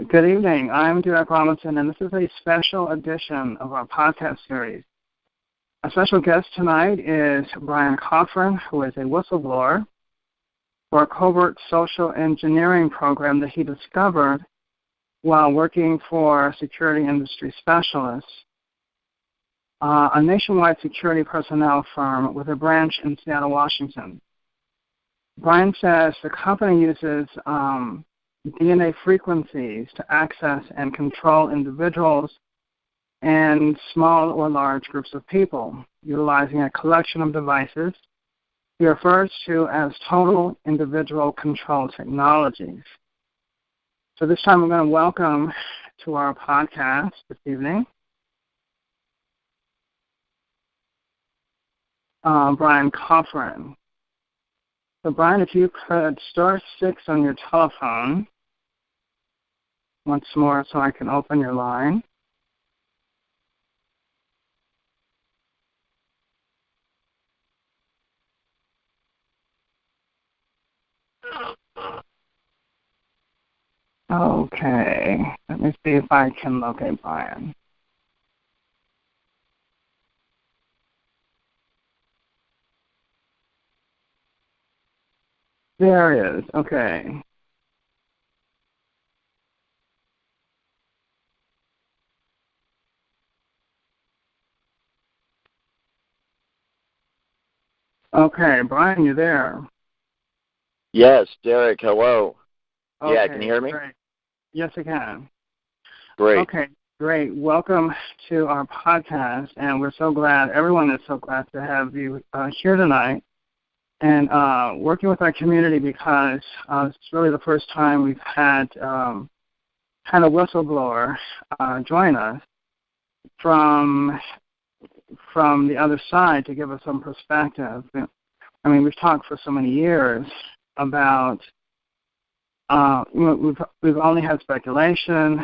Good evening. I'm Derek Robinson, and this is a special edition of our podcast series. Our special guest tonight is Bryan Kofron, who is a whistleblower for a covert social engineering program that he discovered while working for security industry specialists, a nationwide security personnel firm with a branch in Seattle, Washington. Bryan says the company uses DNA frequencies to access and control individuals and small or large groups of people, utilizing a collection of devices he refers to as total individual control technologies. So this time we're going to welcome to our podcast this evening Bryan Kofron. So Bryan, if you could star 6 on your telephone once more so I can open your line. Okay, let me see if I can locate Bryan. There it is, okay. Okay, Bryan, you there? Yes, Derek, hello. Okay, yeah, can you hear me? Great. Yes, I can. Great. Okay, great. Welcome to our podcast, and we're so glad, everyone is so glad to have you here tonight and working with our community because it's really the first time we've had a whistleblower join us from the other side to give us some perspective. I mean, we've talked for so many years about, we've only had speculation,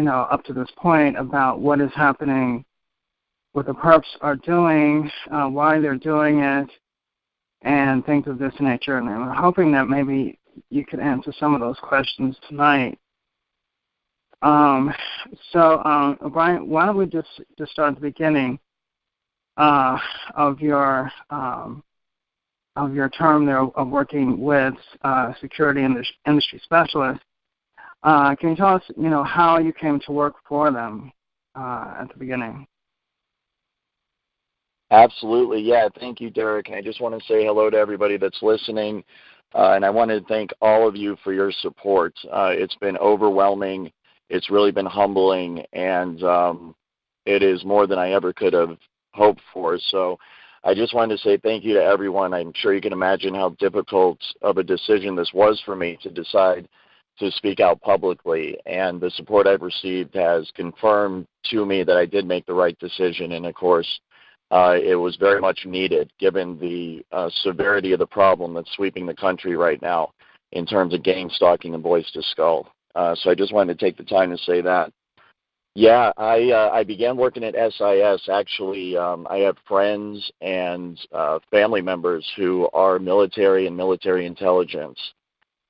up to this point about what is happening, what the perps are doing, why they're doing it, and things of this nature. And I'm hoping that maybe you could answer some of those questions tonight. Bryan, why don't we just start at the beginning of your term there of working with security industry specialists. Can you tell us, how you came to work for them at the beginning? Absolutely, yeah. Thank you, Derek. And I just want to say hello to everybody that's listening. And I want to thank all of you for your support. It's been overwhelming. It's really been humbling. And it is more than I ever could have hoped for. So I just wanted to say thank you to everyone. I'm sure you can imagine how difficult of a decision this was for me to decide to speak out publicly. And the support I've received has confirmed to me that I did make the right decision. And, of course, it was very much needed given the severity of the problem that's sweeping the country right now in terms of gang stalking and boys to skull. So I just wanted to take the time to say that. Yeah, I began working at SIS. Actually, I have friends and family members who are military and military intelligence.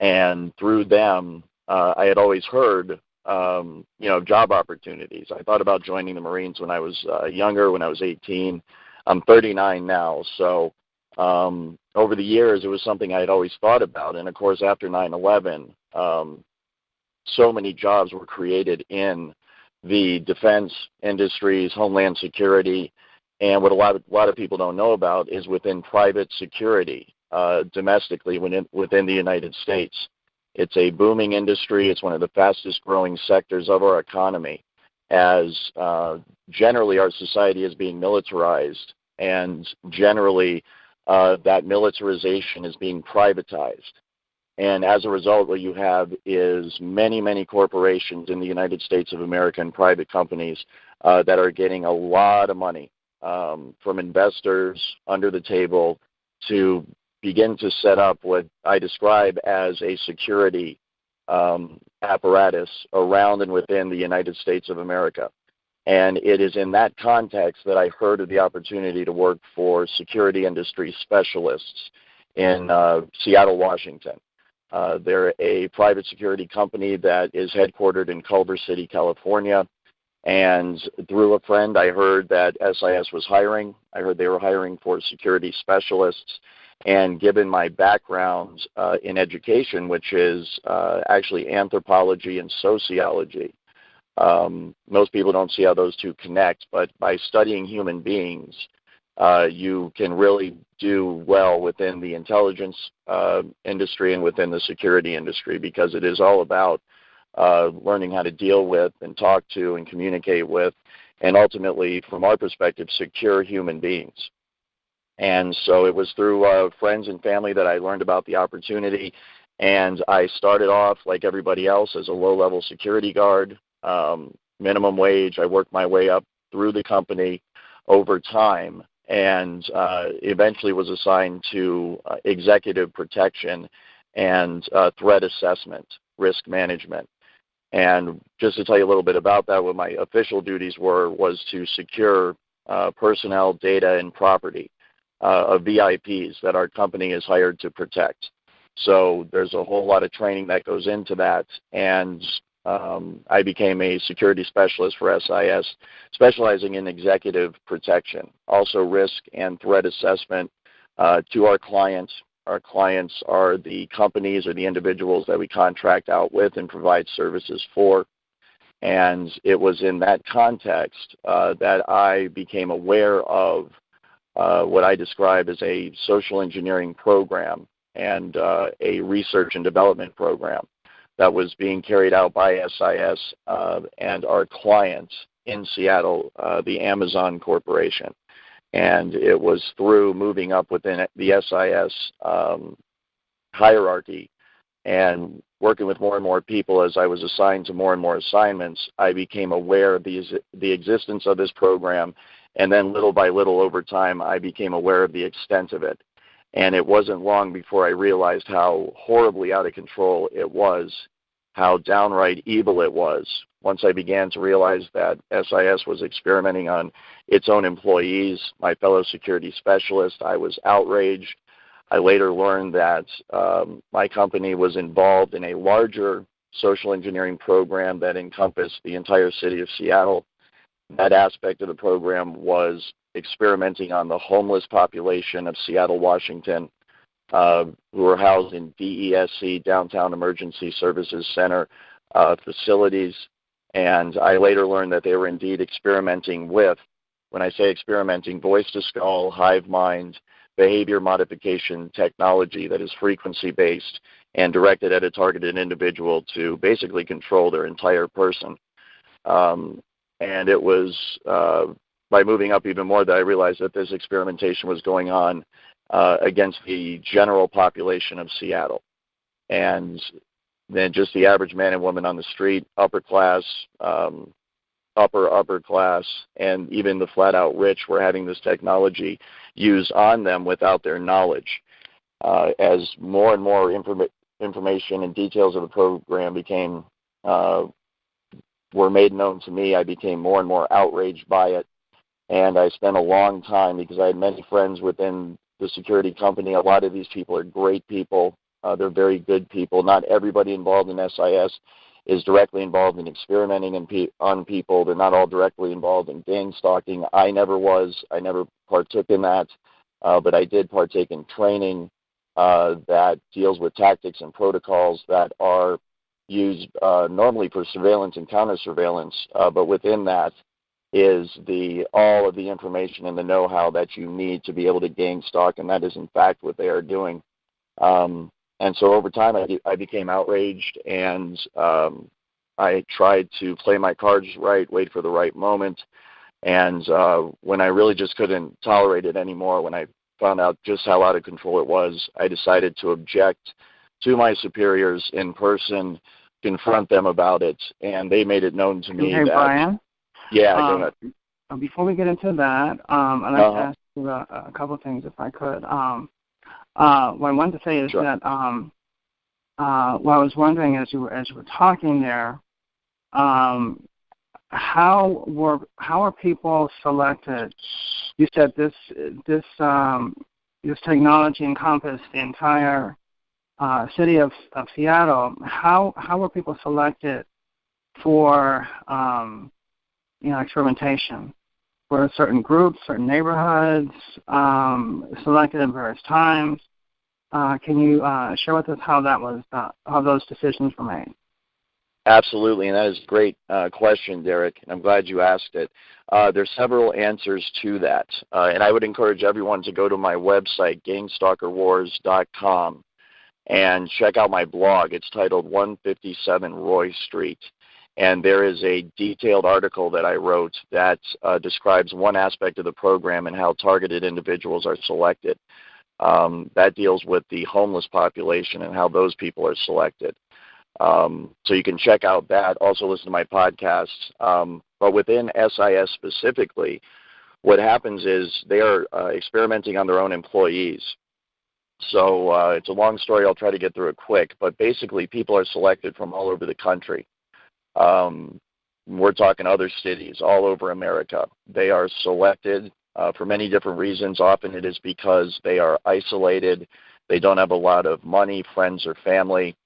And through them, I had always heard, job opportunities. I thought about joining the Marines when I was younger, when I was 18. I'm 39 now. So over the years, it was something I had always thought about. And, of course, after 9/11, so many jobs were created in the defense industries, homeland security, and what a lot of people don't know about is within private security, domestically within the United States. It's a booming industry. It's one of the fastest growing sectors of our economy as generally our society is being militarized and generally that militarization is being privatized. And as a result, what you have is many, many corporations in the United States of America and private companies that are getting a lot of money from investors under the table to begin to set up what I describe as a security apparatus around and within the United States of America. And it is in that context that I heard of the opportunity to work for security industry specialists in Seattle, Washington. They're a private security company that is headquartered in Culver City, California. And through a friend, I heard that SIS was hiring. I heard they were hiring for security specialists. And given my background in education, which is actually anthropology and sociology, most people don't see how those two connect, but by studying human beings, you can really do well within the intelligence industry and within the security industry, because it is all about learning how to deal with and talk to and communicate with, and ultimately, from our perspective, secure human beings. And so it was through friends and family that I learned about the opportunity, and I started off, like everybody else, as a low-level security guard, minimum wage. I worked my way up through the company over time, and eventually was assigned to executive protection and threat assessment, risk management. And just to tell you a little bit about that, what my official duties was to secure personnel, data, and property of VIPs that our company is hired to protect. So there's a whole lot of training that goes into that, and I became a security specialist for SIS, specializing in executive protection, also risk and threat assessment to our clients. Our clients are the companies or the individuals that we contract out with and provide services for. And it was in that context that I became aware of what I describe as a social engineering program and a research and development program that was being carried out by SIS and our clients in Seattle, the Amazon Corporation. And it was through moving up within the SIS hierarchy and working with more and more people as I was assigned to more and more assignments, I became aware of the existence of this program. And then little by little over time, I became aware of the extent of it. And it wasn't long before I realized how horribly out of control it was, how downright evil it was. Once I began to realize that SIS was experimenting on its own employees, my fellow security specialists, I was outraged. I later learned that my company was involved in a larger social engineering program that encompassed the entire city of Seattle. That aspect of the program was experimenting on the homeless population of Seattle, Washington, who were housed in DESC, Downtown Emergency Services Center facilities. And I later learned that they were indeed experimenting with, when I say experimenting, voice-to-skull, hive mind, behavior modification technology that is frequency-based and directed at a targeted individual to basically control their entire person. And it was by moving up even more that I realized that this experimentation was going on against the general population of Seattle. And then just the average man and woman on the street, upper class, upper class, and even the flat-out rich were having this technology used on them without their knowledge. As more and more information and details of the program were made known to me, I became more and more outraged by it. And I spent a long time, because I had many friends within the security company. A lot of these people are great people. They're very good people. Not everybody involved in SIS is directly involved in experimenting on people. They're not all directly involved in gang stalking. I never was. I never partook in that. But I did partake in training that deals with tactics and protocols that are used normally for surveillance and counter-surveillance. But within that is all of the information and the know-how that you need to be able to gang stalk, and that is in fact what they are doing. And so over time, I became outraged, and I tried to play my cards right, wait for the right moment. And when I really just couldn't tolerate it anymore, when I found out just how out of control it was, I decided to object to my superiors in person, confront them about it, and they made it known to me that... Brian? Yeah, go ahead. Before we get into that, I'd like to ask you a couple of things, if I could. What I wanted to say is that what I was wondering as you were talking there, how are people selected? You said this technology encompassed the entire city of Seattle, how were people selected for experimentation? Were certain groups, certain neighborhoods selected at various times? Can you share with us how those decisions were made? Absolutely, and that is a great question, Derek, and I'm glad you asked it. There's several answers to that, and I would encourage everyone to go to my website, gangstalkerwars.com, and check out my blog. It's titled 157 Roy Street. And there is a detailed article that I wrote that describes one aspect of the program and how targeted individuals are selected. That deals with the homeless population and how those people are selected. So you can check out that. Also listen to my podcasts. But within SIS specifically, what happens is they are experimenting on their own employees. So it's a long story. I'll try to get through it quick. But basically, people are selected from all over the country. We're talking other cities all over America. They are selected for many different reasons. Often it is because they are isolated, they don't have a lot of money, friends, or family,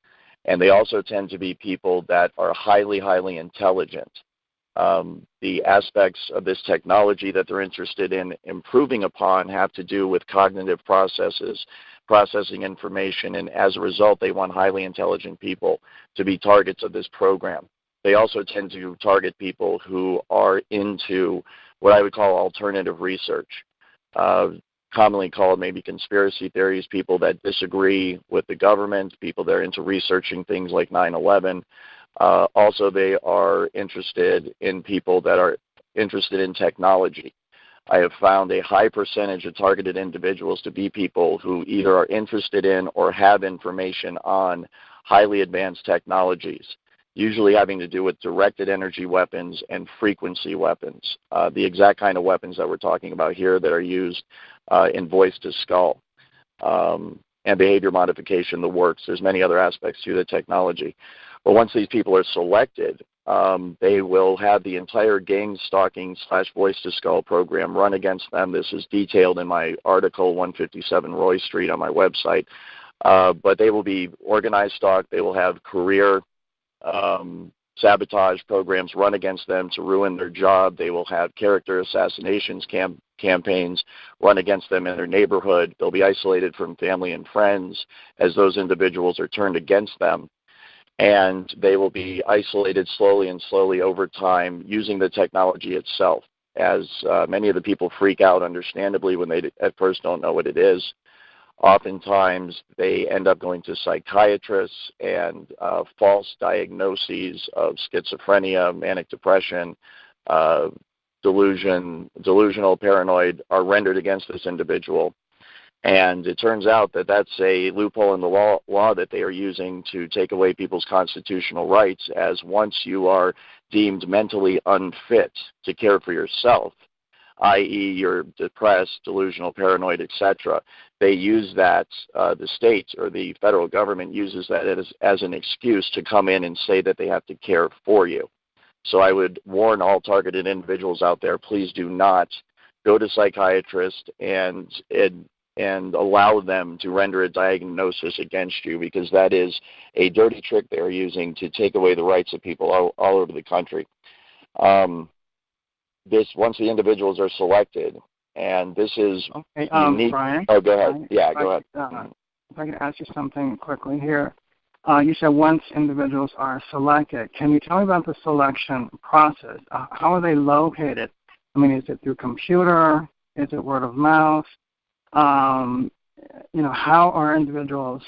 and they also tend to be people that are highly, highly intelligent. The aspects of this technology that they're interested in improving upon have to do with cognitive processes, processing information, and as a result, they want highly intelligent people to be targets of this program. They also tend to target people who are into what I would call alternative research, commonly called maybe conspiracy theories, people that disagree with the government, people that are into researching things like 9/11. Also, they are interested in people that are interested in technology. I have found a high percentage of targeted individuals to be people who either are interested in or have information on highly advanced technologies, usually having to do with directed energy weapons and frequency weapons, the exact kind of weapons that we're talking about here that are used in voice-to-skull and behavior modification, the works. There's many other aspects to the technology. But once these people are selected, they will have the entire gang stalking / voice-to-skull program run against them. This is detailed in my article, 157 Roy Street, on my website. But they will be organized stalked. They will have career sabotage programs run against them to ruin their job. They will have character assassinations campaigns run against them in their neighborhood. They'll be isolated from family and friends as those individuals are turned against them. And they will be isolated slowly over time using the technology itself, as many of the people freak out, understandably, when they at first don't know what it is. Oftentimes, they end up going to psychiatrists, and false diagnoses of schizophrenia, manic depression, delusional, paranoid are rendered against this individual. And it turns out that that's a loophole in the law that they are using to take away people's constitutional rights, as once you are deemed mentally unfit to care for yourself, i.e. you're depressed, delusional, paranoid, etc., they use that, the state or the federal government uses that as an excuse to come in and say that they have to care for you. So I would warn all targeted individuals out there, please do not go to psychiatrists and allow them to render a diagnosis against you, because that is a dirty trick they're using to take away the rights of people all over the country. Once the individuals are selected, and this is unique. Bryan, oh, go ahead. Bryan, Yeah, go ahead. If I could ask you something quickly here. You said once individuals are selected. Can you tell me about the selection process? How are they located? I mean, is it through computer? Is it word of mouth? How are individuals,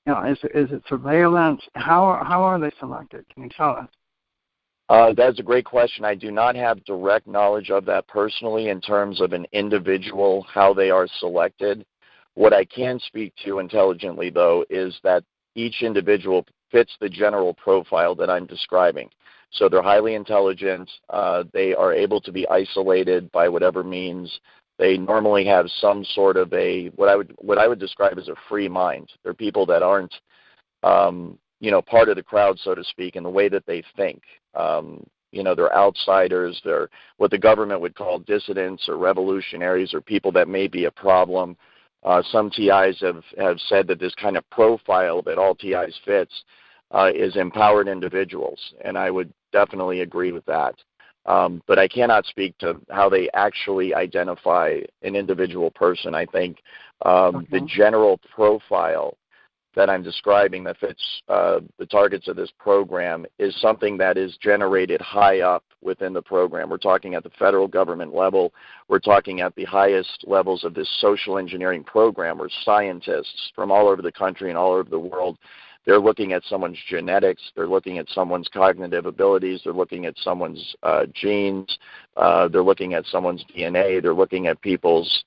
is it surveillance? How are they selected? Can you tell us? That's a great question. I do not have direct knowledge of that personally in terms of an individual, how they are selected. What I can speak to intelligently, though, is that each individual fits the general profile that I'm describing. So they're highly intelligent. They are able to be isolated by whatever means. They normally have some sort of what I would describe as a free mind. They're people that aren't, part of the crowd, so to speak, in the way that they think. They're outsiders. They're what the government would call dissidents or revolutionaries, or people that may be a problem. Some TIs have said that this kind of profile that all TIs fits is empowered individuals, and I would definitely agree with that. But I cannot speak to how they actually identify an individual person. I think the general profile that I'm describing that fits the targets of this program is something that is generated high up within the program. We're talking at the federal government level. We're talking at the highest levels of this social engineering program where scientists from all over the country and all over the world, they're looking at someone's genetics, they're looking at someone's cognitive abilities, they're looking at someone's genes, they're looking at someone's DNA, they're looking at people's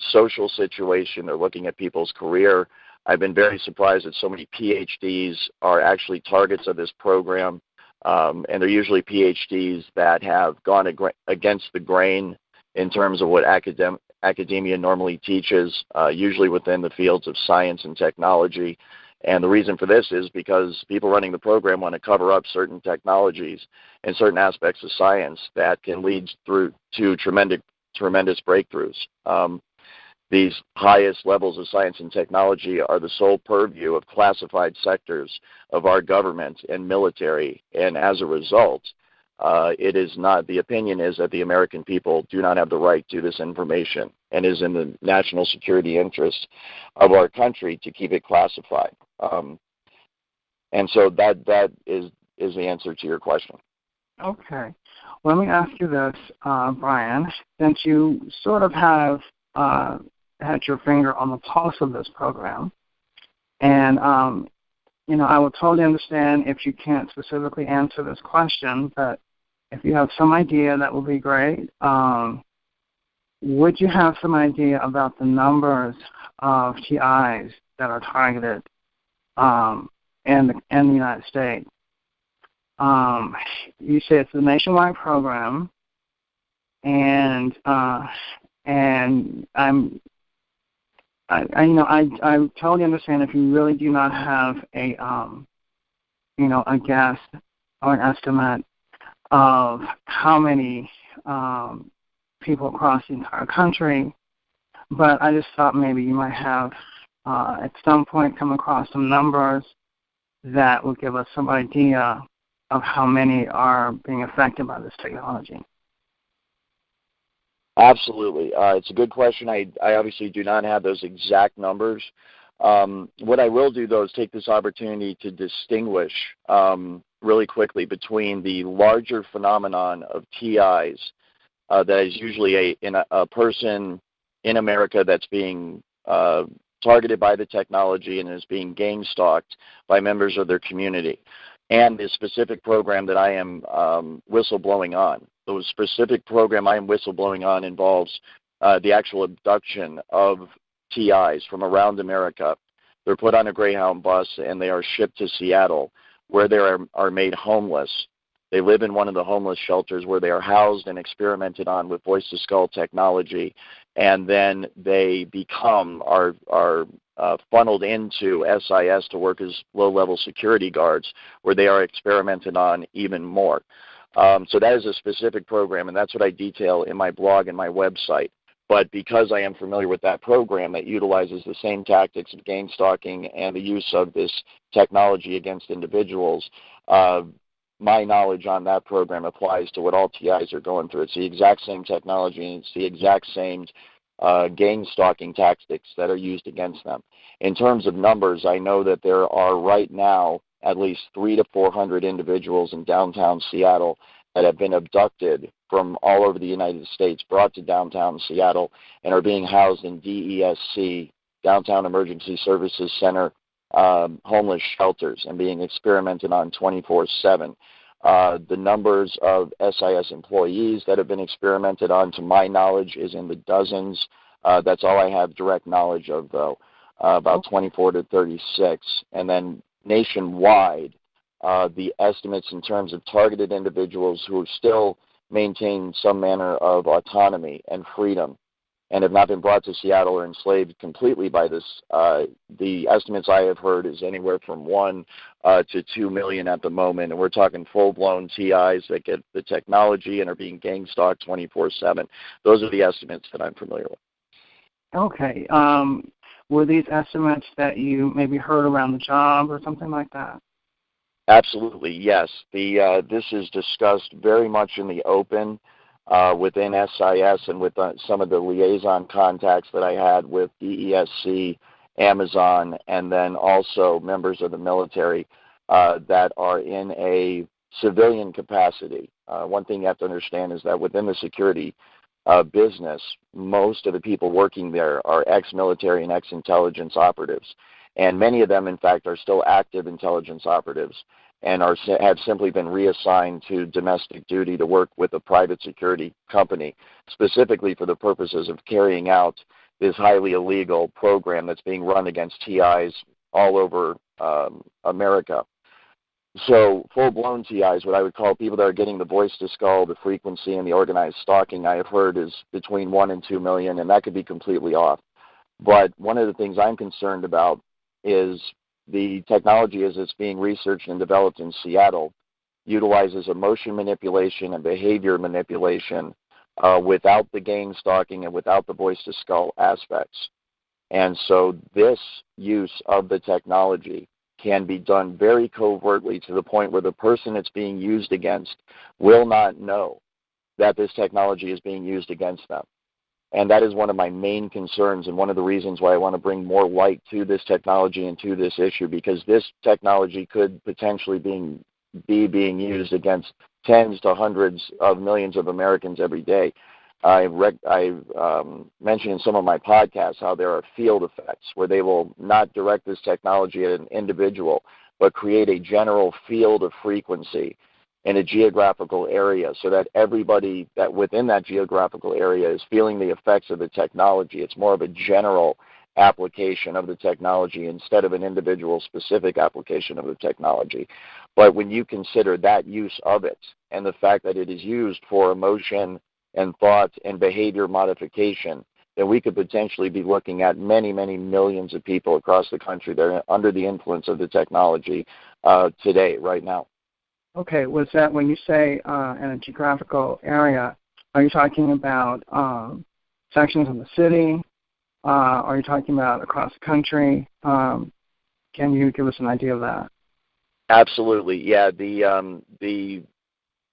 social situation, they're looking at people's career. I've been very surprised that so many PhDs are actually targets of this program, and they're usually PhDs that have gone against the grain in terms of what academia normally teaches, usually within the fields of science and technology. And the reason for this is because people running the program want to cover up certain technologies and certain aspects of science that can lead through to tremendous breakthroughs. These highest levels of science and technology are the sole purview of classified sectors of our government and military, and as a result, it is not, the opinion is that the American people do not have the right to this information and is in the national security interest of our country to keep it classified. And so that is the answer to your question. Okay. Well, let me ask you this, Bryan. Since you sort of have had your finger on the pulse of this program, and I would totally understand if you can't specifically answer this question, but if you have some idea, that would be great. Would you have some idea about the numbers of TIs that are targeted in the United States? You say it's a nationwide program, and I totally understand if you really do not have a guess or an estimate of how many people across the entire country, but I just thought maybe you might have at some point come across some numbers that will give us some idea of how many are being affected by this technology. Absolutely. It's a good question. I obviously do not have those exact numbers. What I will do, though, is take this opportunity to distinguish really quickly between the larger phenomenon of TIs that is usually a person in America that's being targeted by the technology and is being gang-stalked by members of their community, and the specific program that I am whistleblowing on. The specific program I am whistleblowing on involves the actual abduction of TIs from around America. They're put on a Greyhound bus and they are shipped to Seattle, where they are made homeless. They live in one of the homeless shelters where they are housed and experimented on with voice-to-skull technology, and then they are funneled into SIS to work as low-level security guards, where they are experimented on even more. So that is a specific program, and that's what I detail in my blog and my website. But because I am familiar with that program that utilizes the same tactics of gang stalking and the use of this technology against individuals, my knowledge on that program applies to what all TIs are going through. It's the exact same technology, and it's the exact same gang stalking tactics that are used against them. In terms of numbers, I know that there are right now at least 300 to 400 individuals in downtown Seattle that have been abducted from all over the United States, brought to downtown Seattle, and are being housed in DESC, Downtown Emergency Services Center, homeless shelters, and being experimented on 24/7. The numbers of SIS employees that have been experimented on, to my knowledge, is in the dozens. That's all I have direct knowledge of, though, about 24 to 36. And then nationwide, the estimates in terms of targeted individuals who still maintain some manner of autonomy and freedom and have not been brought to Seattle or enslaved completely by this, the estimates I have heard is anywhere from 1 to 2 million at the moment. And we're talking full-blown TIs that get the technology and are being gang-stalked 24/7. Those are the estimates that I'm familiar with. Okay. Were these estimates that you maybe heard around the job or something like that? Absolutely, yes. This is discussed very much in the open within SIS and with some of the liaison contacts that I had with DESC, Amazon, and then also members of the military that are in a civilian capacity. One thing you have to understand is that within the security business, most of the people working there are ex-military and ex-intelligence operatives. And many of them, in fact, are still active intelligence operatives and have simply been reassigned to domestic duty to work with a private security company, specifically for the purposes of carrying out this highly illegal program that's being run against TIs all over America. So full-blown TIs, what I would call people that are getting the voice to skull, the frequency, and the organized stalking, I have heard is between 1 and 2 million, and that could be completely off. But one of the things I'm concerned about is the technology as it's being researched and developed in Seattle utilizes emotion manipulation and behavior manipulation without the gang stalking and without the voice to skull aspects. And so this use of the technology can be done very covertly to the point where the person it's being used against will not know that this technology is being used against them. And that is one of my main concerns and one of the reasons why I want to bring more light to this technology and to this issue, because this technology could potentially be being used against tens to hundreds of millions of Americans every day. I've mentioned in some of my podcasts how there are field effects where they will not direct this technology at an individual, but create a general field of frequency in a geographical area so that everybody that within that geographical area is feeling the effects of the technology. It's more of a general application of the technology instead of an individual specific application of the technology. But when you consider that use of it and the fact that it is used for emotion and thought and behavior modification, then we could potentially be looking at many, many millions of people across the country that are under the influence of the technology today, right now. Okay, was that when you say in a geographical area, are you talking about sections of the city? Are you talking about across the country? Can you give us an idea of that? Absolutely, yeah. The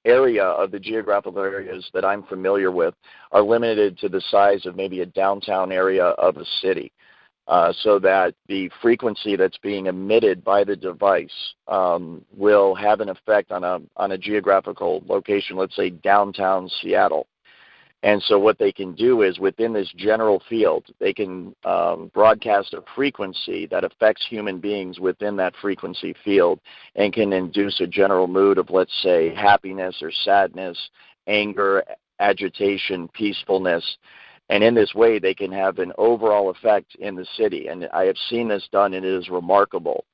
area of the geographical areas that I'm familiar with are limited to the size of maybe a downtown area of a city. So that the frequency that's being emitted by the device will have an effect on a geographical location, let's say downtown Seattle. And so what they can do is within this general field, they can broadcast a frequency that affects human beings within that frequency field and can induce a general mood of, let's say, happiness or sadness, anger, agitation, peacefulness. And in this way, they can have an overall effect in the city. And I have seen this done, and it is remarkable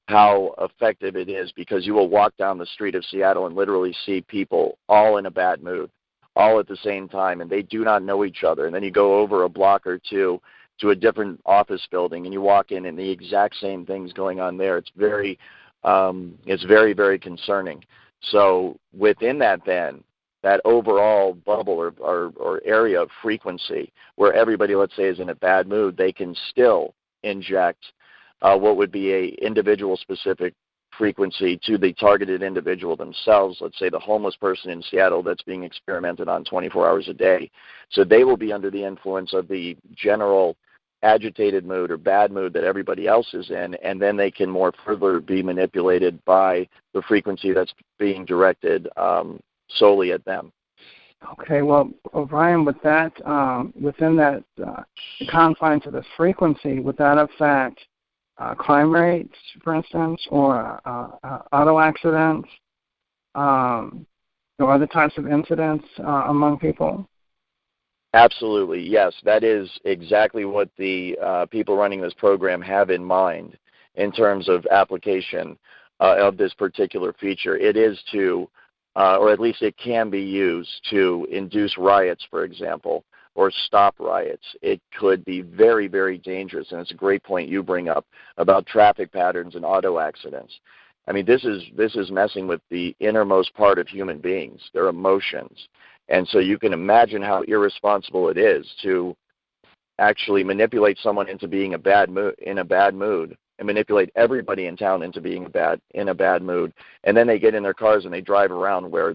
how effective it is, because you will walk down the street of Seattle and literally see people all in a bad mood, all at the same time, and they do not know each other. And then you go over a block or two to a different office building, and you walk in, and the exact same thing's going on there. It's very, very concerning. So within that, then, that overall bubble or area of frequency where everybody, let's say, is in a bad mood, they can still inject what would be a individual specific frequency to the targeted individual themselves, let's say the homeless person in Seattle that's being experimented on 24 hours a day. So they will be under the influence of the general agitated mood or bad mood that everybody else is in, and then they can more further be manipulated by the frequency that's being directed solely at them. Okay, well, Bryan, with that, within that confines of this frequency, would that affect crime rates, for instance, or auto accidents, or other types of incidents among people? Absolutely, yes. That is exactly what the people running this program have in mind in terms of application of this particular feature. It is to or at least it can be used to induce riots, for example, or stop riots. It could be very, very dangerous, and it's a great point you bring up about traffic patterns and auto accidents. I mean, this is messing with the innermost part of human beings, their emotions. And so you can imagine how irresponsible it is to actually manipulate someone into being in a bad mood, and manipulate everybody in town into being in a bad mood, and then they get in their cars and they drive around where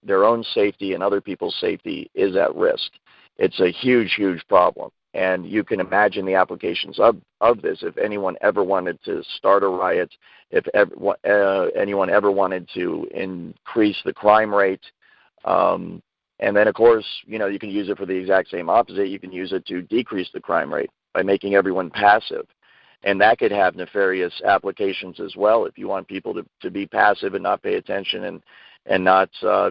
their own safety and other people's safety is at risk. It's a huge, huge problem, and you can imagine the applications of this. If anyone ever wanted to start a riot, if anyone ever wanted to increase the crime rate, and then, of course, you can use it for the exact same opposite. You can use it to decrease the crime rate by making everyone passive. And that could have nefarious applications as well. If you want people to be passive and not pay attention and not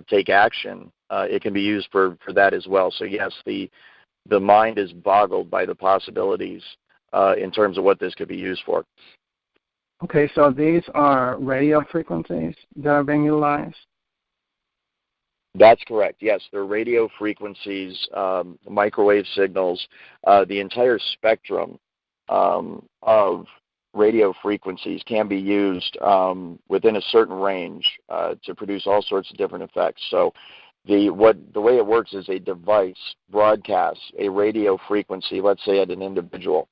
take action, it can be used for that as well. So, yes, the mind is boggled by the possibilities in terms of what this could be used for. Okay, so these are radio frequencies that are being utilized? That's correct. Yes, they're radio frequencies, microwave signals, the entire spectrum of radio frequencies can be used within a certain range to produce all sorts of different effects. So the way it works is a device broadcasts a radio frequency, let's say at an individual,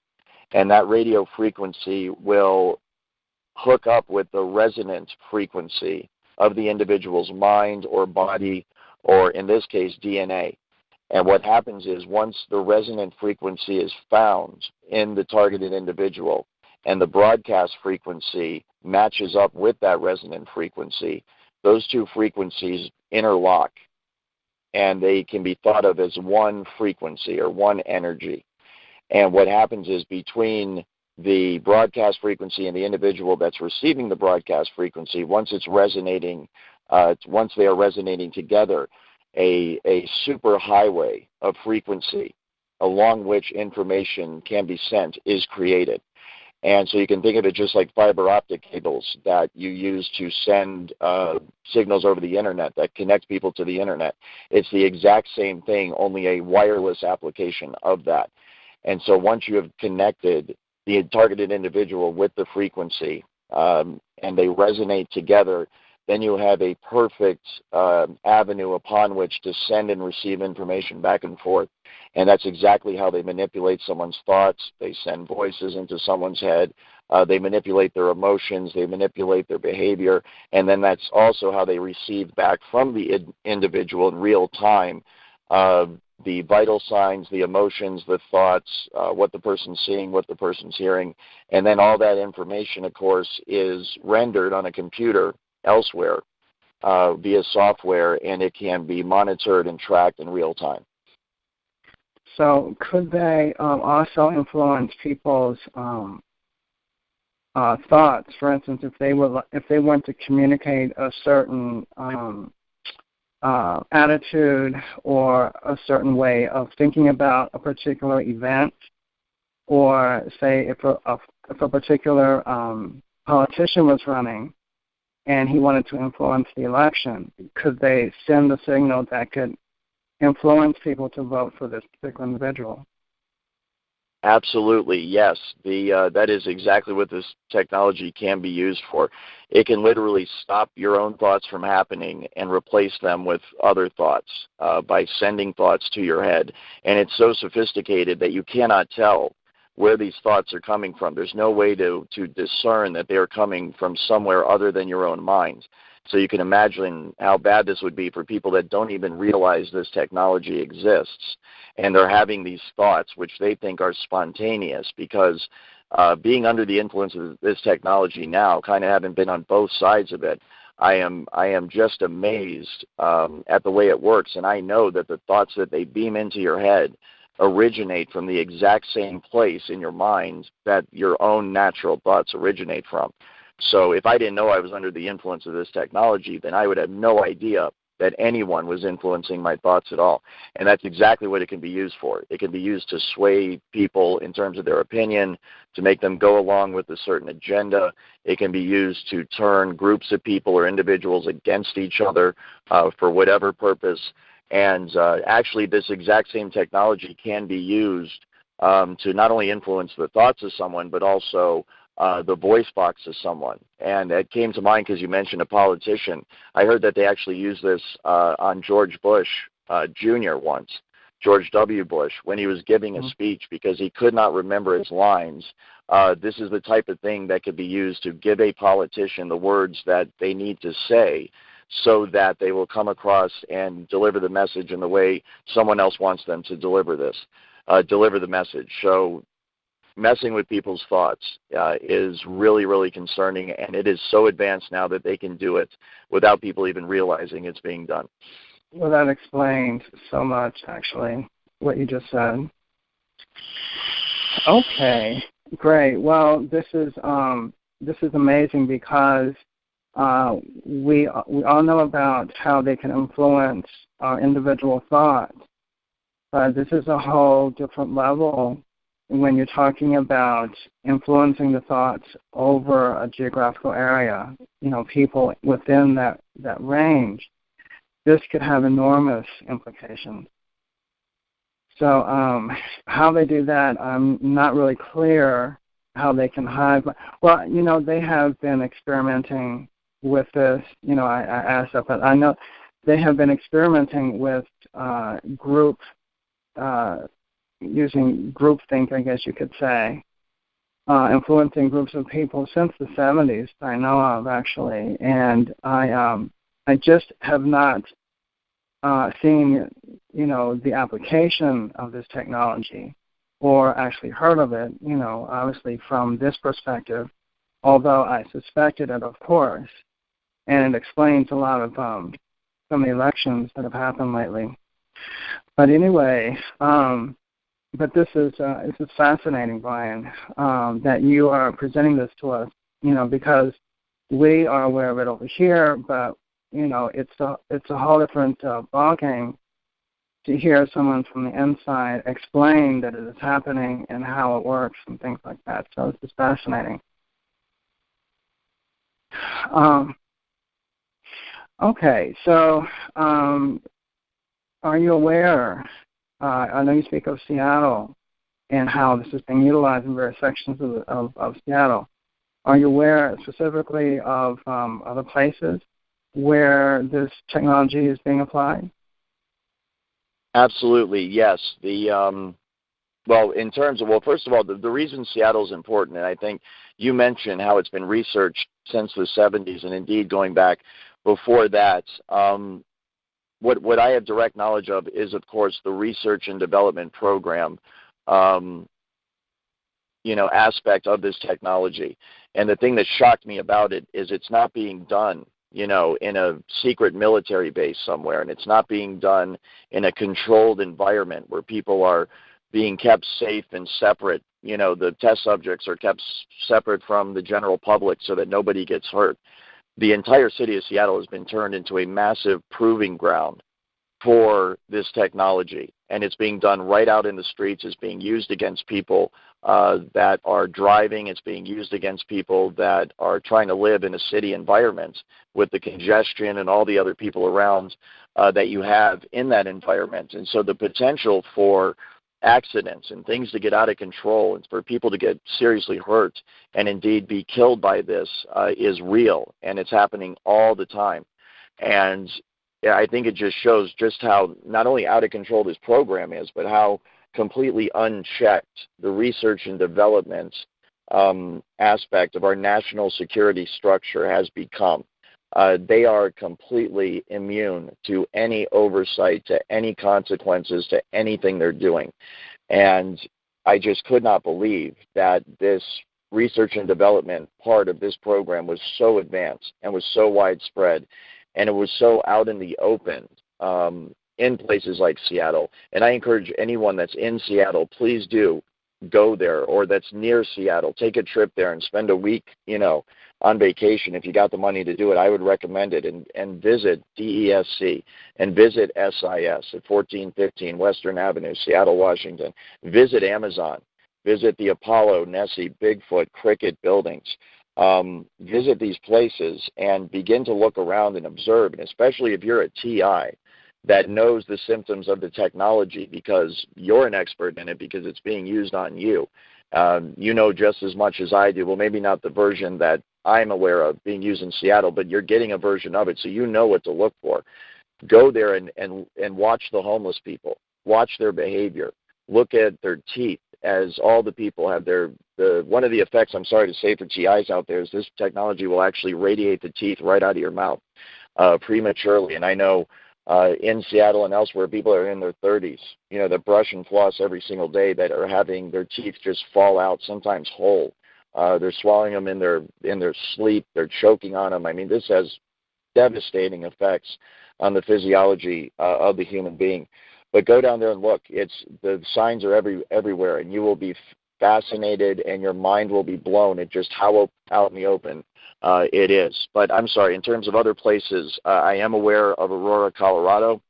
and that radio frequency will hook up with the resonant frequency of the individual's mind or body, or in this case, DNA. And what happens is once the resonant frequency is found in the targeted individual and the broadcast frequency matches up with that resonant frequency, those two frequencies interlock, and they can be thought of as one frequency or one energy. And what happens is between the broadcast frequency and the individual that's receiving the broadcast frequency, once they are resonating together, a super highway of frequency along which information can be sent is created. And so you can think of it just like fiber optic cables that you use to send signals over the internet that connect people to the internet. It's the exact same thing, only a wireless application of that. And so once you have connected the targeted individual with the frequency and they resonate together, then you have a perfect avenue upon which to send and receive information back and forth. And that's exactly how they manipulate someone's thoughts. They send voices into someone's head. They manipulate their emotions. They manipulate their behavior. And then that's also how they receive back from the individual in real time the vital signs, the emotions, the thoughts, what the person's seeing, what the person's hearing. And then all that information, of course, is rendered on a computer elsewhere via software, and it can be monitored and tracked in real time. So could they also influence people's thoughts? For instance, if they want to communicate a certain attitude or a certain way of thinking about a particular event, or say if a particular politician was running and he wanted to influence the election, could they send a signal that could influence people to vote for this particular individual? Absolutely, yes. That is exactly what this technology can be used for. It can literally stop your own thoughts from happening and replace them with other thoughts by sending thoughts to your head. And it's so sophisticated that you cannot tell where these thoughts are coming from. There's no way to discern that they're coming from somewhere other than your own mind. So you can imagine how bad this would be for people that don't even realize this technology exists, and they're having these thoughts which they think are spontaneous because being under the influence of this technology now, kind of having been on both sides of it, I am just amazed at the way it works, and I know that the thoughts that they beam into your head originate from the exact same place in your mind that your own natural thoughts originate from. So if I didn't know I was under the influence of this technology, then I would have no idea that anyone was influencing my thoughts at all. And that's exactly what it can be used for. It can be used to sway people in terms of their opinion, to make them go along with a certain agenda. It can be used to turn groups of people or individuals against each other for whatever purpose. And actually, this exact same technology can be used to not only influence the thoughts of someone, but also the voice box of someone. And it came to mind because you mentioned a politician. I heard that they actually used this on George Bush Jr. once. George W. Bush when he was giving a speech because he could not remember his lines. This is the type of thing that could be used to give a politician the words that they need to say so that they will come across and deliver the message in the way someone else wants them to deliver the message. So messing with people's thoughts is really, really concerning, and it is so advanced now that they can do it without people even realizing it's being done. Well, that explains so much, actually, what you just said. Okay, great. Well, this is amazing because we all know about how they can influence our individual thoughts, but this is a whole different level when you're talking about influencing the thoughts over a geographical area, people within that range. This could have enormous implications. So how they do that, I'm not really clear how they can hide. Well, they have been experimenting with this. I asked that, but I know they have been experimenting with using groupthink, I guess you could say, influencing groups of people since the 70s, I know of, actually. And I just have not seen, the application of this technology or actually heard of it, obviously from this perspective, although I suspected it, of course. And it explains a lot of some of the elections that have happened lately. But anyway, but this is fascinating, Bryan, that you are presenting this to us, because we are aware of it over here, but it's a whole different ballgame to hear someone from the inside explain that it is happening and how it works and things like that. So this is fascinating. Okay, so are you aware? I know you speak of Seattle and how this is being utilized in various sections of Seattle. Are you aware specifically of other places where this technology is being applied? Absolutely, yes. In terms of, first of all, the reason Seattle is important, and I think you mentioned how it's been researched since the 70s, and indeed going back before that. What I have direct knowledge of is, of course, the research and development program, aspect of this technology. And the thing that shocked me about it is it's not being done, in a secret military base somewhere, and it's not being done in a controlled environment where people are being kept safe and separate. The test subjects are kept separate from the general public so that nobody gets hurt. The entire city of Seattle has been turned into a massive proving ground for this technology, and it's being done right out in the streets. It's being used against people that are driving. It's being used against people that are trying to live in a city environment with the congestion and all the other people around that you have in that environment. And so the potential for accidents and things to get out of control and for people to get seriously hurt and indeed be killed by this is real, and it's happening all the time. And I think it just shows just how not only out of control this program is, but how completely unchecked the research and development aspect of our national security structure has become. They are completely immune to any oversight, to any consequences, to anything they're doing. And I just could not believe that this research and development part of this program was so advanced and was so widespread, and it was so out in the open in places like Seattle. And I encourage anyone that's in Seattle, please do go there, or that's near Seattle. Take a trip there and spend a week, on vacation. If you got the money to do it, I would recommend it, and visit DESC and visit SIS at 1415 Western Avenue, Seattle, Washington. Visit Amazon. Visit the Apollo, Nessie, Bigfoot, Cricket buildings. Visit these places and begin to look around and observe, and especially if you're a TI that knows the symptoms of the technology because you're an expert in it, because it's being used on you. You know just as much as I do. Well, maybe not the version that I'm aware of being used in Seattle, but you're getting a version of it, so you know what to look for. Go there and watch the homeless people. watch their behavior, look at their teeth, as all the people have one of the effects, I'm sorry to say, for GIs out there is this technology will actually radiate the teeth right out of your mouth prematurely. And I know in Seattle and elsewhere, people are in their 30s, that brush and floss every single day, that are having their teeth just fall out, sometimes whole. They're swallowing them in their sleep. They're choking on them. I mean, this has devastating effects on the physiology of the human being. But go down there and look. The signs are everywhere, and you will be fascinated, and your mind will be blown at just how out in the open it is. But I'm sorry, in terms of other places, I am aware of Aurora, Colorado.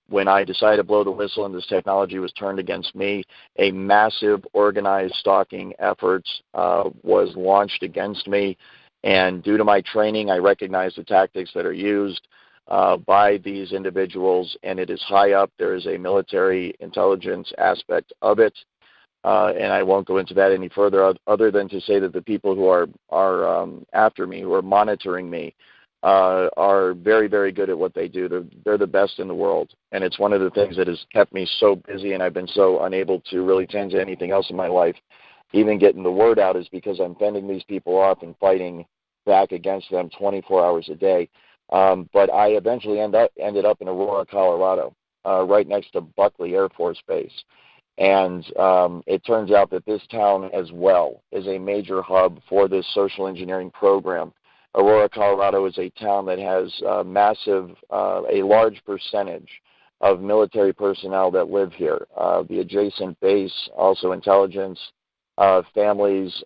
When I decided to blow the whistle and this technology was turned against me, a massive organized stalking effort was launched against me. And due to my training, I recognize the tactics that are used by these individuals, and it is high up. There is a military intelligence aspect of it. And I won't go into that any further other than to say that the people who are after me, who are monitoring me, are very, very good at what they do. They're the best in the world. And it's one of the things that has kept me so busy, and I've been so unable to really tend to anything else in my life. Even getting the word out is because I'm fending these people off and fighting back against them 24 hours a day. But I eventually ended up in Aurora, Colorado, right next to Buckley Air Force Base. And it turns out that this town as well is a major hub for this social engineering program. Aurora, Colorado is a town that has a large percentage of military personnel that live here. The adjacent base, also intelligence, families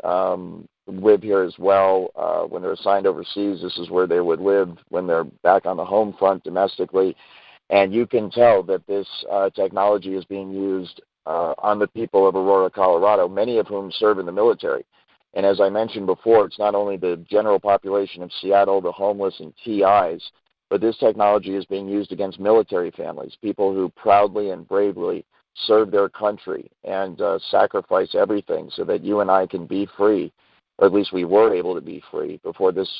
live here as well. When they're assigned overseas, this is where they would live when they're back on the home front domestically. And you can tell that this technology is being used on the people of Aurora, Colorado, many of whom serve in the military. And as I mentioned before, it's not only the general population of Seattle, the homeless and TIs, but this technology is being used against military families, people who proudly and bravely serve their country and sacrifice everything so that you and I can be free, or at least we were able to be free before this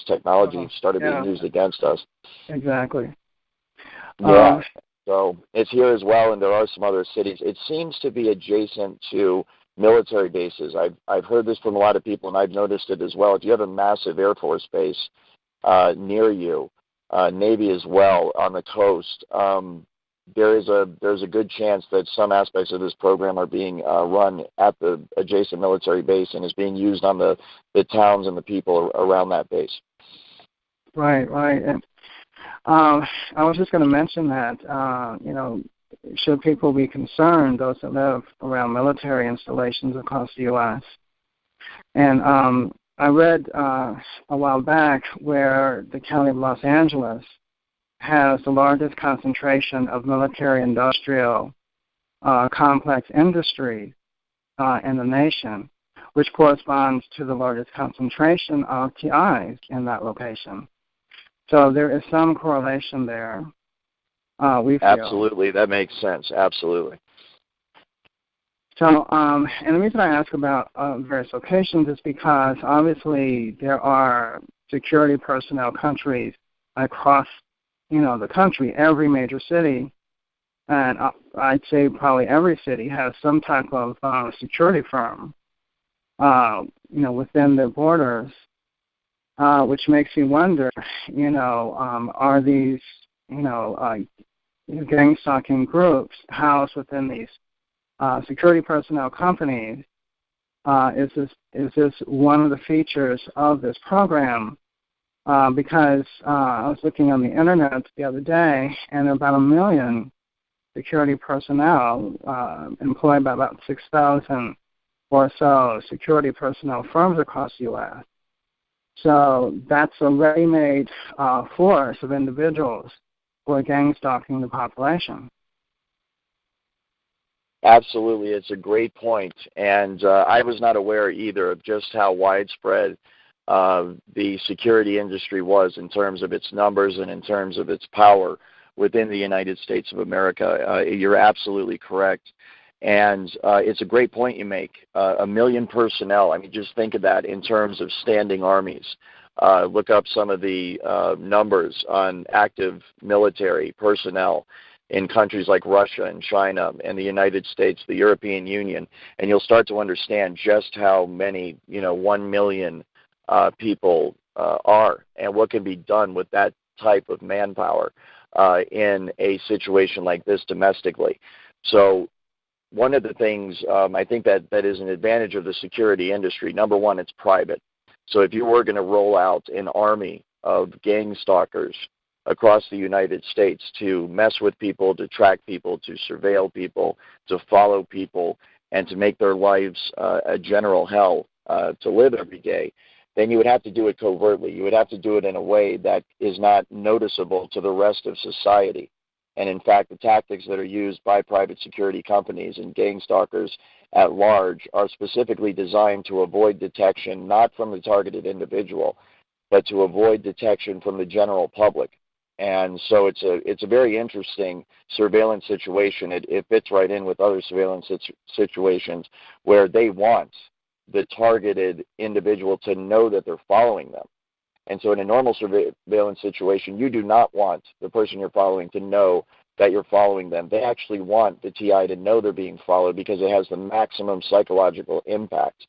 technology started being used against us. Exactly. Yeah. So it's here as well, and there are some other cities. It seems to be adjacent to military bases. I've heard this from a lot of people, and I've noticed it as well. If you have a massive Air Force base near you, Navy as well on the coast, there's a good chance that some aspects of this program are being run at the adjacent military base and is being used on the towns and the people around that base. Right. And I was just going to mention that, should people be concerned, those that live around military installations across the U.S. And I read a while back where the County of Los Angeles has the largest concentration of military-industrial complex industry in the nation, which corresponds to the largest concentration of TIs in that location. So there is some correlation there. We feel. Absolutely, that makes sense. Absolutely. So, and the reason I ask about various locations is because obviously there are security personnel countries across, the country. Every major city, and I'd say probably every city has some type of security firm, within their borders. Which makes you wonder, are these, gang stalking groups housed within these security personnel companies? Is this one of the features of this program? Because I was looking on the internet the other day, and there are about 1 million security personnel employed by about 6,000 or so security personnel firms across the U.S. So that's a ready-made force of individuals who are gang stalking the population. Absolutely. It's a great point. And I was not aware either of just how widespread the security industry was in terms of its numbers and in terms of its power within the United States of America. You're absolutely correct. And it's a great point you make. 1 million personnel. I mean, just think of that in terms of standing armies. Look up some of the numbers on active military personnel, in countries like Russia and China and the United States, the European Union, and you'll start to understand just how many, 1 million people are, and what can be done with that type of manpower in a situation like this domestically. So one of the things I think that is an advantage of the security industry, number one, it's private. So if you were going to roll out an army of gang stalkers across the United States to mess with people, to track people, to surveil people, to follow people, and to make their lives a general hell to live every day, then you would have to do it covertly. You would have to do it in a way that is not noticeable to the rest of society. And in fact, the tactics that are used by private security companies and gang stalkers at large are specifically designed to avoid detection, not from the targeted individual, but to avoid detection from the general public. And so it's a very interesting surveillance situation. It fits right in with other surveillance situations where they want the targeted individual to know that they're following them. And so in a normal surveillance situation, you do not want the person you're following to know that you're following them. They actually want the TI to know they're being followed because it has the maximum psychological impact.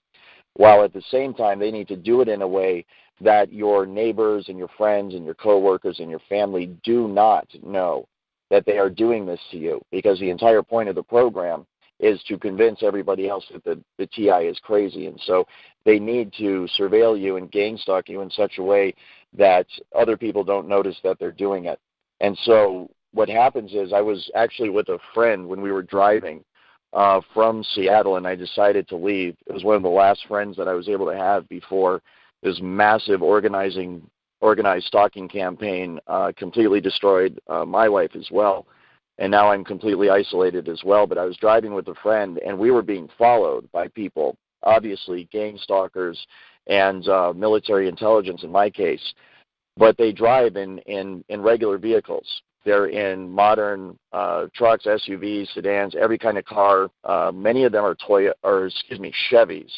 While at the same time, they need to do it in a way that your neighbors and your friends and your coworkers and your family do not know that they are doing this to you, because the entire point of the program is to convince everybody else that the TI is crazy. And so they need to surveil you and gang stalk you in such a way that other people don't notice that they're doing it. And so what happens is, I was actually with a friend when we were driving from Seattle, and I decided to leave. It was one of the last friends that I was able to have before this massive organized stalking campaign completely destroyed my life as well. And now I'm completely isolated as well. But I was driving with a friend, and we were being followed by people, obviously gang stalkers and military intelligence in my case. But they drive in regular vehicles. They're in modern trucks, SUVs, sedans, every kind of car. Many of them are Chevys.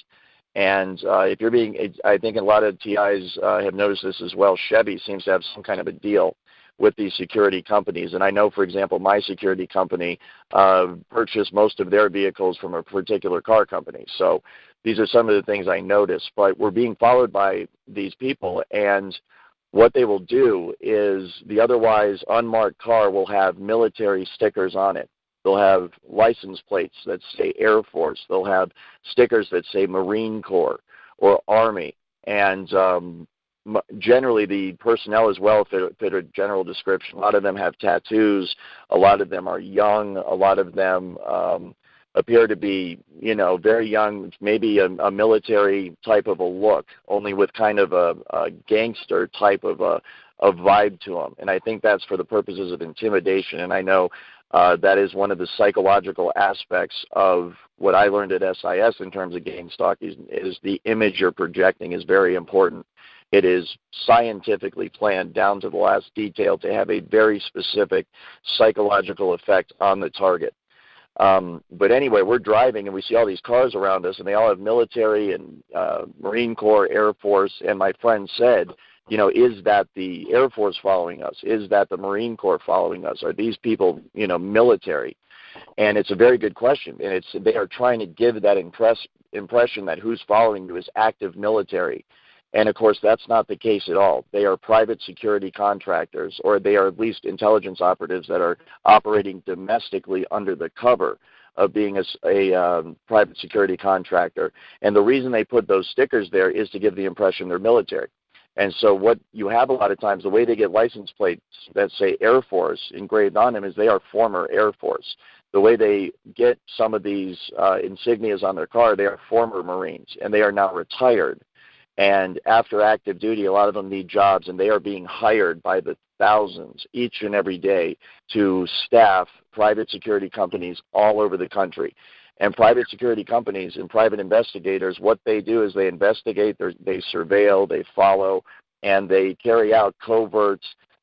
And if you're being, I think a lot of TIs have noticed this as well. Chevy seems to have some kind of a deal with these security companies. And I know, for example, my security company purchased most of their vehicles from a particular car company. So these are some of the things I noticed. But we're being followed by these people, and what they will do is the otherwise unmarked car will have military stickers on it. They'll have license plates that say Air Force. They'll have stickers that say Marine Corps or Army. And generally the personnel as well fit a general description. A lot of them have tattoos. A lot of them are young. A lot of them appear to be, very young, maybe a military type of a look, only with kind of a gangster type of a vibe to them. And I think that's for the purposes of intimidation. And I know that is one of the psychological aspects of what I learned at SIS in terms of gang stalking is the image you're projecting is very important. It is scientifically planned down to the last detail to have a very specific psychological effect on the target. But anyway, we're driving and we see all these cars around us, and they all have military and Marine Corps, Air Force. And my friend said, is that the Air Force following us? Is that the Marine Corps following us? Are these people, military? And it's a very good question. And they are trying to give that impression that who's following you is active military. And, of course, that's not the case at all. They are private security contractors, or they are at least intelligence operatives that are operating domestically under the cover of being a private security contractor. And the reason they put those stickers there is to give the impression they're military. And so what you have a lot of times, the way they get license plates that say Air Force engraved on them is they are former Air Force. The way they get some of these insignias on their car, they are former Marines, and they are now retired. And after active duty, a lot of them need jobs, and they are being hired by the thousands each and every day to staff private security companies all over the country. And private security companies and private investigators, what they do is they investigate, they surveil, they follow, and they carry out covert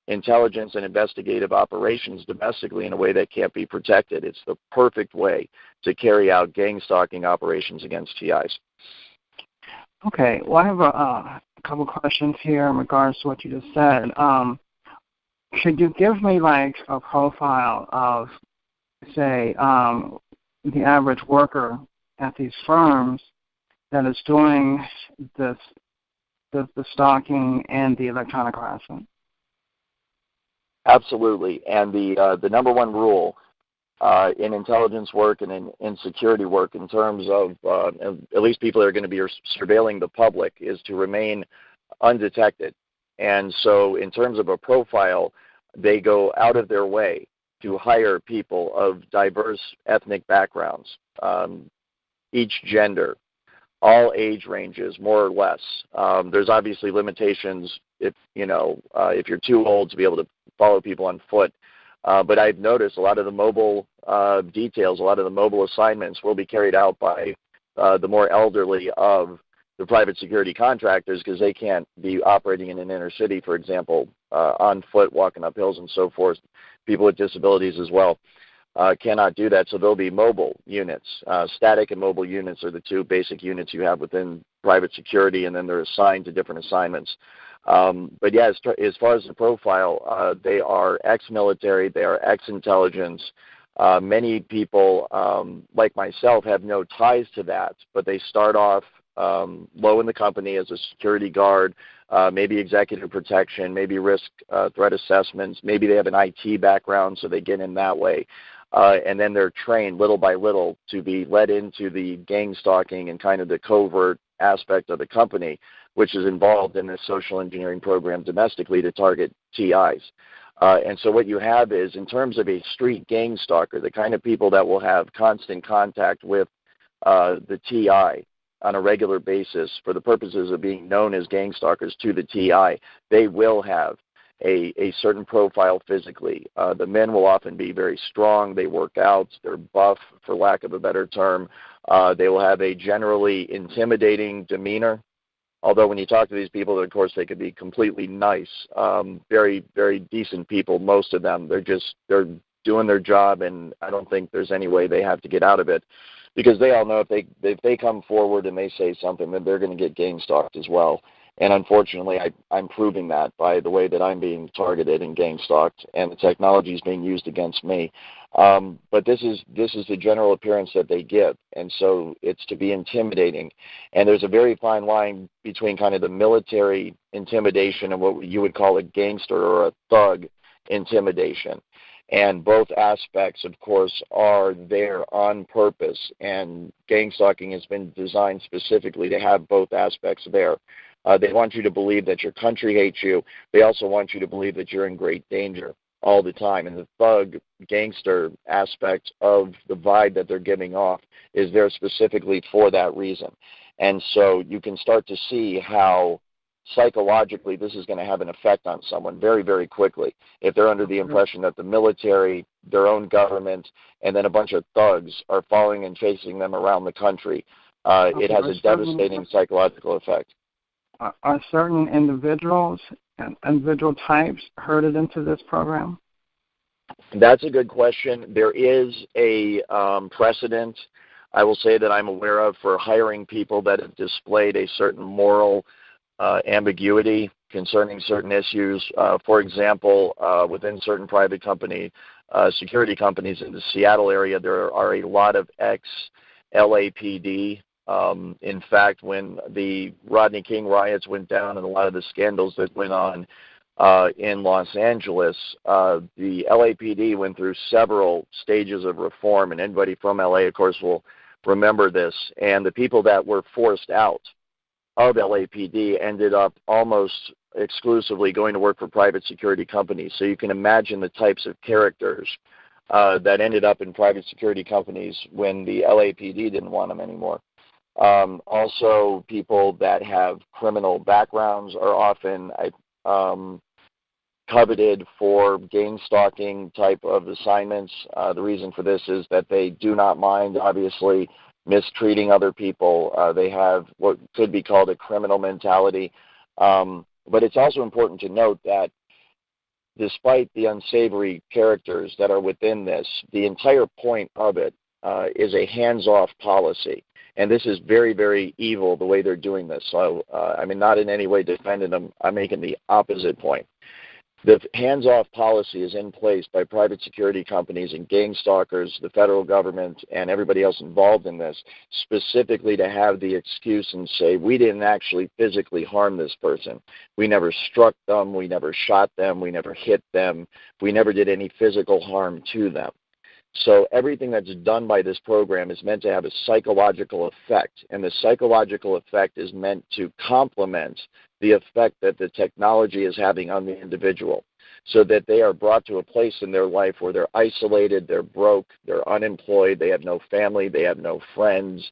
intelligence and investigative operations domestically in a way that can't be protected. It's the perfect way to carry out gang stalking operations against TIs. Okay, well, I have a couple questions here in regards to what you just said. could you give me like a profile of, say, the average worker at these firms that is doing the stalking and the electronic harassment? Absolutely. And the number one rule in intelligence work and in security work in terms of at least people that are going to be surveilling the public is to remain undetected. And so in terms of a profile, they go out of their way to hire people of diverse ethnic backgrounds, each gender, all age ranges, more or less. There's obviously limitations if you're too old to be able to follow people on foot. But I've noticed a lot of the mobile details, a lot of the mobile assignments will be carried out by the more elderly of the private security contractors because they can't be operating in an inner city, for example, on foot, walking up hills and so forth. People with disabilities as well cannot do that, so there'll be mobile units. Static and mobile units are the two basic units you have within private security, and then they're assigned to different assignments. But yeah, as far as the profile, they are ex-military, they are ex-intelligence. Many people, like myself, have no ties to that, but they start off low in the company as a security guard, maybe executive protection, maybe risk threat assessments, maybe they have an IT background, so they get in that way. And then they're trained little by little to be led into the gang stalking and kind of the covert aspect of the company, which is involved in this social engineering program domestically to target TIs. And so what you have is, in terms of a street gang stalker, the kind of people that will have constant contact with the TI on a regular basis for the purposes of being known as gang stalkers to the TI, they will have a certain profile physically. The men will often be very strong. They work out. They're buff, for lack of a better term. They will have a generally intimidating demeanor. Although when you talk to these people, of course, they could be completely nice, very, very decent people, most of them. They're doing their job, and I don't think there's any way they have to get out of it because they all know if they come forward and they say something, then they're going to get gang stalked as well. And unfortunately, I'm proving that by the way that I'm being targeted and gang stalked, and the technology is being used against me. But this is the general appearance that they give, and so it's to be intimidating. And there's a very fine line between kind of the military intimidation and what you would call a gangster or a thug intimidation. And both aspects, of course, are there on purpose, and gang stalking has been designed specifically to have both aspects there. They want you to believe that your country hates you. They also want you to believe that you're in great danger all the time. And the thug, gangster aspect of the vibe that they're giving off is there specifically for that reason. And so you can start to see how psychologically this is going to have an effect on someone very, very quickly. If they're under the impression that the military, their own government, and then a bunch of thugs are following and chasing them around the country, it has a devastating psychological effect. Are certain individual types herded into this program? That's a good question. There is a precedent, I will say, that I'm aware of for hiring people that have displayed a certain moral ambiguity concerning certain issues. For example, within certain private security companies in the Seattle area, there are a lot of ex-LAPD. In fact, when the Rodney King riots went down and a lot of the scandals that went on in Los Angeles, the LAPD went through several stages of reform, and anybody from LA, of course, will remember this. And the people that were forced out of LAPD ended up almost exclusively going to work for private security companies. So you can imagine the types of characters that ended up in private security companies when the LAPD didn't want them anymore. Also, people that have criminal backgrounds are often coveted for gang stalking type of assignments. The reason for this is that they do not mind, obviously, mistreating other people. They have what could be called a criminal mentality. But it's also important to note that despite the unsavory characters that are within this, the entire point of it is a hands-off policy. And this is very, very evil the way they're doing this. So, not in any way defending them. I'm making the opposite point. The hands-off policy is in place by private security companies and gang stalkers, the federal government, and everybody else involved in this, specifically to have the excuse and say, we didn't actually physically harm this person. We never struck them. We never shot them. We never hit them. We never did any physical harm to them. So everything that's done by this program is meant to have a psychological effect, and the psychological effect is meant to complement the effect that the technology is having on the individual, so that they are brought to a place in their life where they're isolated, they're broke, they're unemployed, they have no family, they have no friends,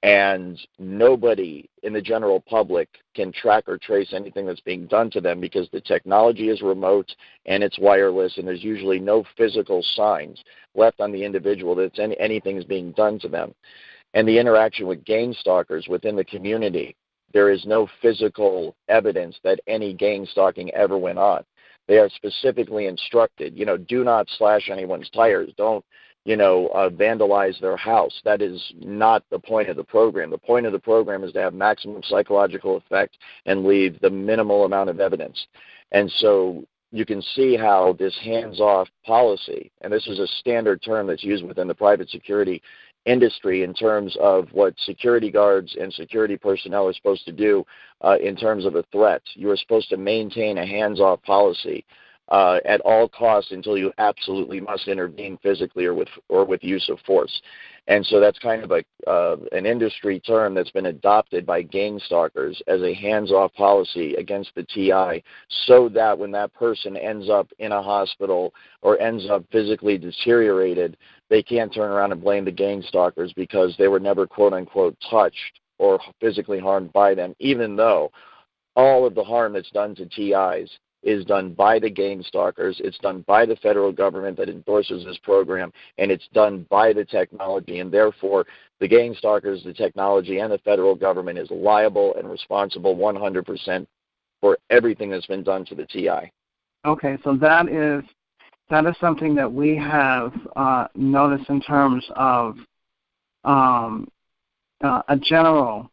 and nobody in the general public can track or trace anything that's being done to them because the technology is remote and it's wireless, and there's usually no physical signs left on the individual that anything is being done to them. And the interaction with gang stalkers within the community, there is no physical evidence that any gang stalking ever went on. They are specifically instructed, do not slash anyone's tires. Don't, vandalize their house. That is not the point of the program. The point of the program is to have maximum psychological effect and leave the minimal amount of evidence. And so you can see how this hands-off policy, and this is a standard term that's used within the private security industry in terms of what security guards and security personnel are supposed to do in terms of a threat. You are supposed to maintain a hands-off policy at all costs until you absolutely must intervene physically or with use of force. And so that's kind of an industry term that's been adopted by gang stalkers as a hands-off policy against the TI, so that when that person ends up in a hospital or ends up physically deteriorated, they can't turn around and blame the gang stalkers because they were never, quote-unquote, touched or physically harmed by them, even though all of the harm that's done to TIs is done by the gang stalkers, it's done by the federal government that endorses this program, and it's done by the technology, and therefore the gang stalkers, the technology, and the federal government is liable and responsible 100% for everything that's been done to the TI. Okay, so that is something that we have noticed in terms of a general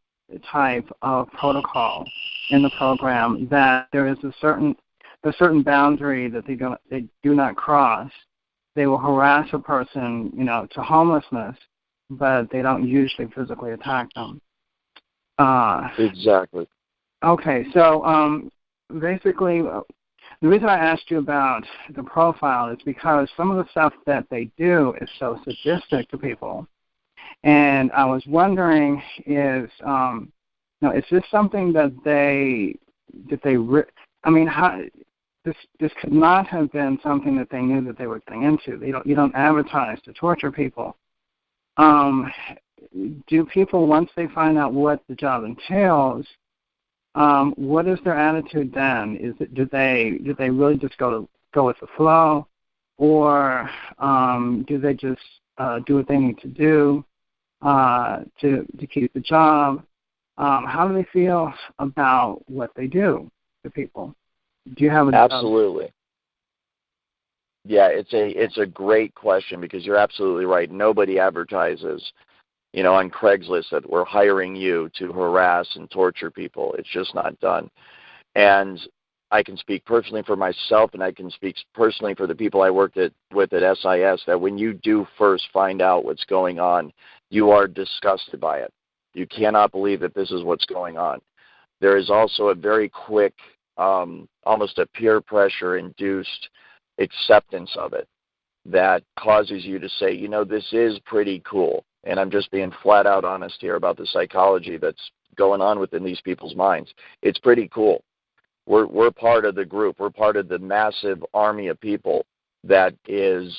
type of protocol in the program, that there is a certain boundary that they do not cross. They will harass a person, to homelessness, but they don't usually physically attack them. Exactly. Okay, so basically, the reason I asked you about the profile is because some of the stuff that they do is so sadistic to people, and I was wondering is this something that this could not have been something that they knew that they were getting into. You don't advertise to torture people. Do people, once they find out what the job entails, what is their attitude then? Do they really just go with the flow, or do they just do what they need to do to keep the job? How do they feel about what they do to people? Do you have Absolutely. Yeah, it's a great question, because you're absolutely right. Nobody advertises, on Craigslist that we're hiring you to harass and torture people. It's just not done. And I can speak personally for myself, and I can speak personally for the people I worked with at SIS, that when you do first find out what's going on, you are disgusted by it. You cannot believe that this is what's going on. There is also a very quick, almost a peer pressure induced acceptance of it that causes you to say, this is pretty cool. And I'm just being flat out honest here about the psychology that's going on within these people's minds. It's pretty cool. We're part of the group. We're part of the massive army of people that is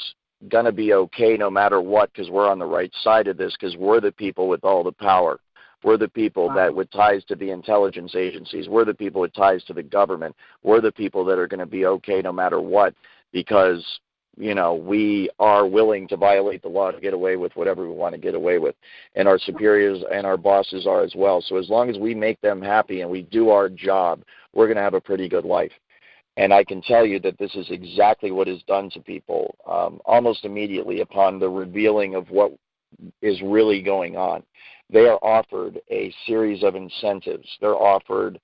going to be okay no matter what, because we're on the right side of this, because we're the people with all the power. We're the people that with ties to the intelligence agencies. We're the people with ties to the government. We're the people that are going to be okay no matter what, because, we are willing to violate the law to get away with whatever we want to get away with. And our superiors and our bosses are as well. So as long as we make them happy and we do our job, we're going to have a pretty good life. And I can tell you that this is exactly what is done to people almost immediately upon the revealing of what is really going on. They are offered a series of incentives. They're offered,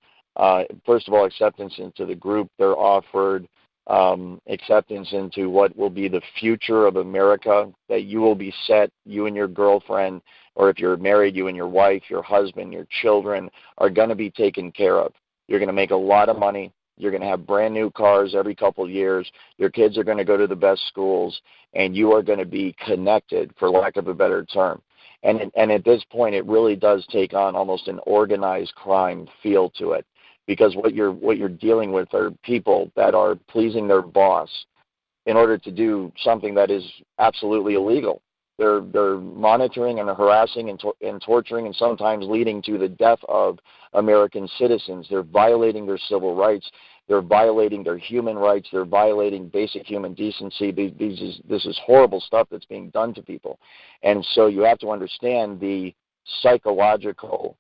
first of all, acceptance into the group. They're offered acceptance into what will be the future of America, that you will be set, you and your girlfriend, or if you're married, you and your wife, your husband, your children are going to be taken care of. You're going to make a lot of money. You're going to have brand new cars every couple of years. Your kids are going to go to the best schools, and you are going to be connected, for lack of a better term. And at this point, it really does take on almost an organized crime feel to it, because what you're dealing with are people that are pleasing their boss in order to do something that is absolutely illegal. They're monitoring and harassing and torturing, and sometimes leading to the death of American citizens. They're violating their civil rights. They're violating their human rights. They're violating basic human decency. This is horrible stuff that's being done to people. And so you have to understand the psychological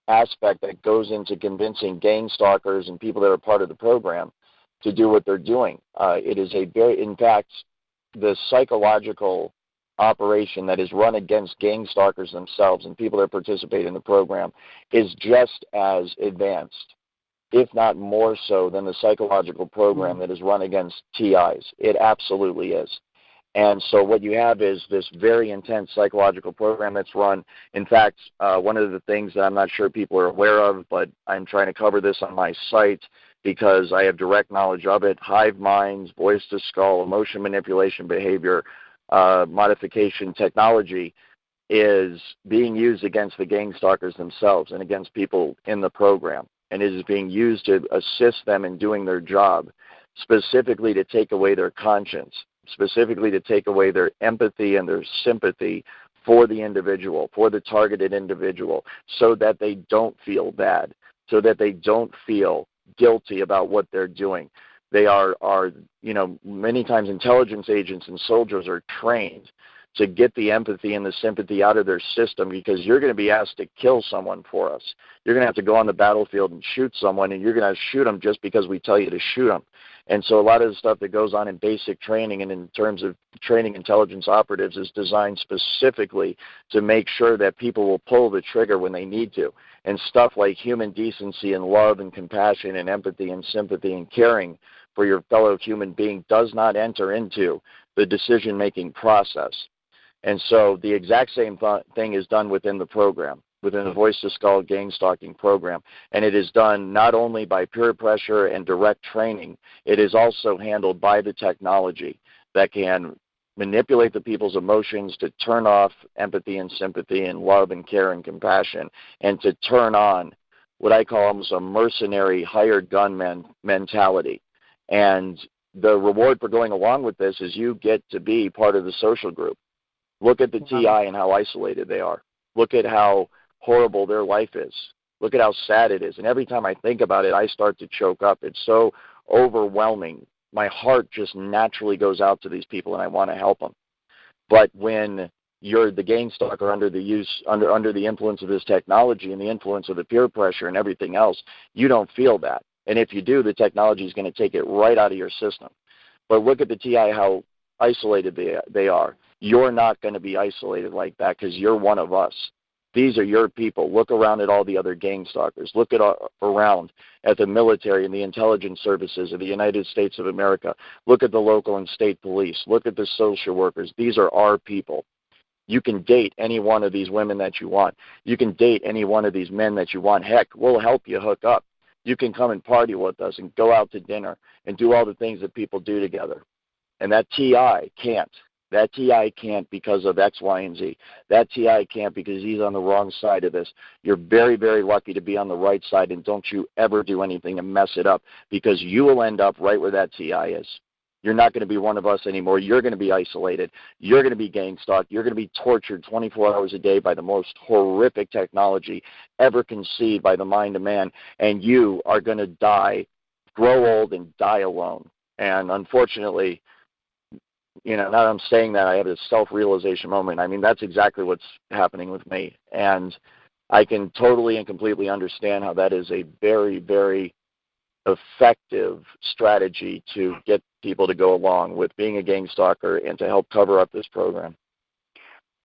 aspect that goes into convincing gang stalkers and people that are part of the program to do what they're doing. It is in fact, the psychological operation that is run against gang stalkers themselves and people that participate in the program is just as advanced, if not more so, than the psychological program that is run against TIs. It absolutely is. And so what you have is this very intense psychological program that's run. In fact, one of the things that I'm not sure people are aware of, but I'm trying to cover this on my site because I have direct knowledge of it: hive minds, voice to skull, emotion manipulation behavior, modification technology is being used against the gang stalkers themselves and against people in the program. And it is being used to assist them in doing their job, specifically to take away their conscience, specifically to take away their empathy and their sympathy for the individual, for the targeted individual, so that they don't feel bad, so that they don't feel guilty about what they're doing. They are many times intelligence agents and soldiers are trained to get the empathy and the sympathy out of their system, because you're going to be asked to kill someone for us. You're going to have to go on the battlefield and shoot someone, and you're going to shoot them just because we tell you to shoot them. And so a lot of the stuff that goes on in basic training and in terms of training intelligence operatives is designed specifically to make sure that people will pull the trigger when they need to. And stuff like human decency and love and compassion and empathy and sympathy and caring for your fellow human being does not enter into the decision-making process. And so the exact same thing is done within the program, within the Voice to Skull gang stalking program. And it is done not only by peer pressure and direct training, it is also handled by the technology that can manipulate the people's emotions to turn off empathy and sympathy and love and care and compassion, and to turn on what I call almost a mercenary hired gunman mentality. And the reward for going along with this is you get to be part of the social group. Look at the TI and how isolated they are. Look at how horrible their life is. Look at how sad it is. And every time I think about it, I start to choke up. It's so overwhelming. My heart just naturally goes out to these people, and I want to help them. But when you're the gang stalker under the influence of this technology and the influence of the peer pressure and everything else, you don't feel that. And if you do, the technology is going to take it right out of your system. But look at the TI, how isolated they are. You're not going to be isolated like that because you're one of us. These are your people. Look around at all the other gang stalkers. Look around at the military and the intelligence services of the United States of America. Look at the local and state police. Look at the social workers. These are our people. You can date any one of these women that you want. You can date any one of these men that you want. Heck, we'll help you hook up. You can come and party with us and go out to dinner and do all the things that people do together. And that TI can't. That TI can't because of X, Y, and Z. That TI can't because he's on the wrong side of this. You're very, very lucky to be on the right side, and don't you ever do anything to mess it up, because you will end up right where that TI is. You're not going to be one of us anymore. You're going to be isolated. You're going to be gang stalked. You're going to be tortured 24 hours a day by the most horrific technology ever conceived by the mind of man, and you are going to die, grow old, and die alone. And unfortunately, now that I'm saying that, I have this self-realization moment. I mean, that's exactly what's happening with me. And I can totally and completely understand how that is a very, very effective strategy to get people to go along with being a gang stalker and to help cover up this program.